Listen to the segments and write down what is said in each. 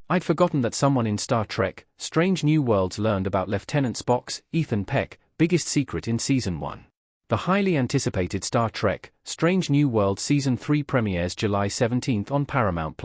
I'd forgotten that someone in Star Trek, Strange New Worlds learned about Lieutenant Spock's, Ethan Peck, biggest secret in Season 1. The highly anticipated Star Trek, Strange New Worlds Season 3 premieres July 17 on Paramount+.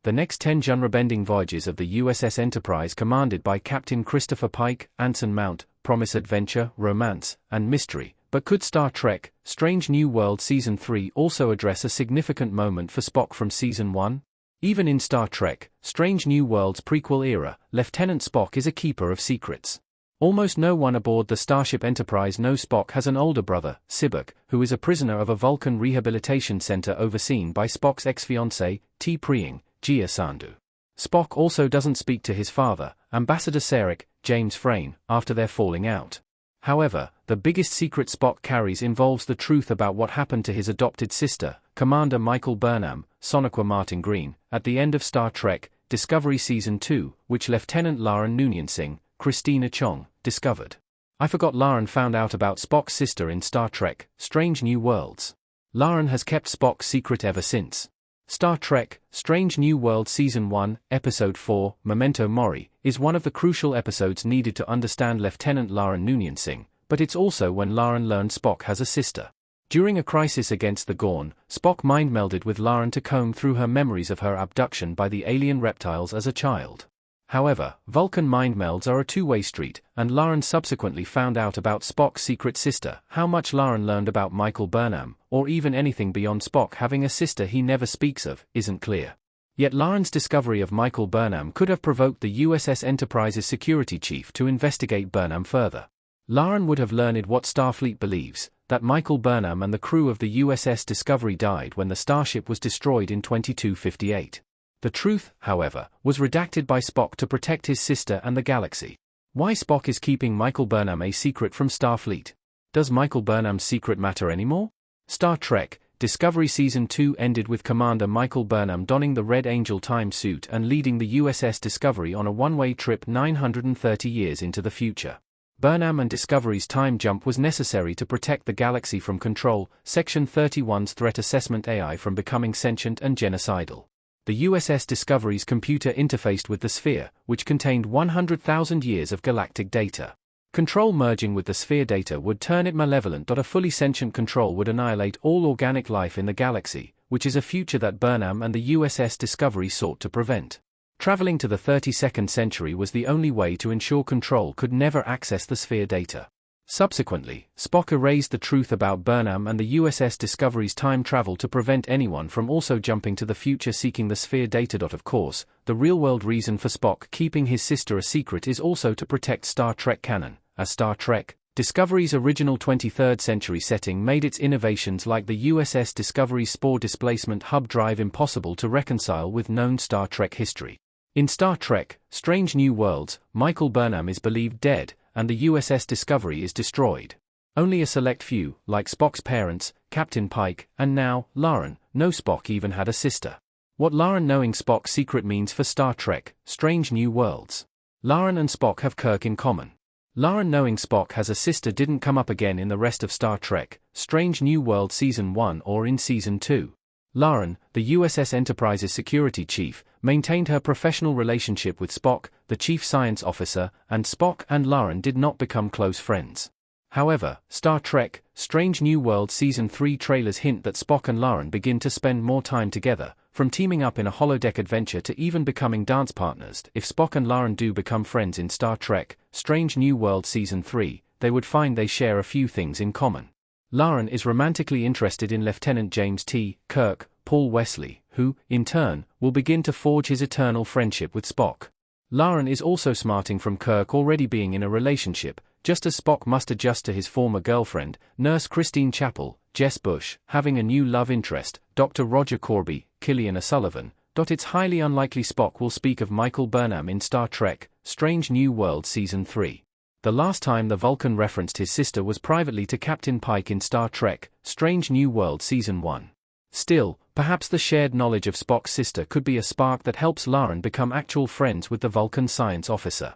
The next 10 genre-bending voyages of the USS Enterprise commanded by Captain Christopher Pike, Anson Mount, promise adventure, romance, and mystery. But could Star Trek, Strange New Worlds Season 3 also address a significant moment for Spock from Season 1? Even in Star Trek, Strange New Worlds prequel era, Lieutenant Spock is a keeper of secrets. Almost no one aboard the Starship Enterprise knows Spock has an older brother, Sibuk, who is a prisoner of a Vulcan rehabilitation center overseen by Spock's ex-fiancée, T. Preing, Gia Sandu. Spock also doesn't speak to his father, Ambassador Sarek, James Frain, after their falling out. However, the biggest secret Spock carries involves the truth about what happened to his adopted sister, Commander Michael Burnham, Sonequa Martin Green, at the end of Star Trek, Discovery Season 2, which Lieutenant Lauren Noonien Singh, Christina Chong, discovered. I forgot Lauren found out about Spock's sister in Star Trek, Strange New Worlds. Lauren has kept Spock's secret ever since. Star Trek, Strange New Worlds Season 1, Episode 4, Memento Mori, is one of the crucial episodes needed to understand Lieutenant Lauren Noonien Singh, but it's also when Lauren learned Spock has a sister. During a crisis against the Gorn, Spock mind-melded with Lauren to comb through her memories of her abduction by the alien reptiles as a child. However, Vulcan mind melds are a two-way street, and Lauren subsequently found out about Spock's secret sister. How much Lauren learned about Michael Burnham, or even anything beyond Spock having a sister he never speaks of, isn't clear. Yet Lauren's discovery of Michael Burnham could have provoked the USS Enterprise's security chief to investigate Burnham further. Lauren would have learned what Starfleet believes, that Michael Burnham and the crew of the USS Discovery died when the starship was destroyed in 2258. The truth, however, was redacted by Spock to protect his sister and the galaxy. Why Spock is keeping Michael Burnham a secret from Starfleet? Does Michael Burnham's secret matter anymore? Star Trek, Discovery Season 2 ended with Commander Michael Burnham donning the Red Angel time suit and leading the USS Discovery on a one-way trip 930 years into the future. Burnham and Discovery's time jump was necessary to protect the galaxy from Control, Section 31's threat assessment AI from becoming sentient and genocidal. The USS Discovery's computer interfaced with the Sphere, which contained 100,000 years of galactic data. Control merging with the Sphere data would turn it malevolent. A fully sentient Control would annihilate all organic life in the galaxy, which is a future that Burnham and the USS Discovery sought to prevent. Traveling to the 32nd century was the only way to ensure Control could never access the Sphere data. Subsequently, Spock erased the truth about Burnham and the USS Discovery's time travel to prevent anyone from also jumping to the future seeking the Sphere data. Of course, the real-world reason for Spock keeping his sister a secret is also to protect Star Trek canon, as Star Trek, Discovery's original 23rd century setting made its innovations like the USS Discovery's spore displacement hub drive impossible to reconcile with known Star Trek history. In Star Trek, Strange New Worlds, Michael Burnham is believed dead, and the USS Discovery is destroyed. Only a select few, like Spock's parents, Captain Pike, and now, Lauren, know Spock even had a sister. What Lauren knowing Spock's secret means for Star Trek, Strange New Worlds. Lauren and Spock have Kirk in common. Lauren knowing Spock has a sister didn't come up again in the rest of Star Trek, Strange New Worlds Season 1 or in Season 2. Lauren, the USS Enterprise's security chief, maintained her professional relationship with Spock, the chief science officer, and Spock and Lauren did not become close friends. However, Star Trek, Strange New Worlds Season 3 trailers hint that Spock and Lauren begin to spend more time together, from teaming up in a holodeck adventure to even becoming dance partners. If Spock and Lauren do become friends in Star Trek, Strange New Worlds Season 3, they would find they share a few things in common. Lauren is romantically interested in Lieutenant James T. Kirk, Paul Wesley, who, in turn, will begin to forge his eternal friendship with Spock. Lauren is also smarting from Kirk already being in a relationship, just as Spock must adjust to his former girlfriend, Nurse Christine Chappell, Jess Bush, having a new love interest, Dr. Roger Corby, Killian O'Sullivan. It's highly unlikely Spock will speak of Michael Burnham in Star Trek, Strange New Worlds Season 3. The last time the Vulcan referenced his sister was privately to Captain Pike in Star Trek, Strange New Worlds Season 1. Still, perhaps the shared knowledge of Spock's sister could be a spark that helps Lauren become actual friends with the Vulcan science officer.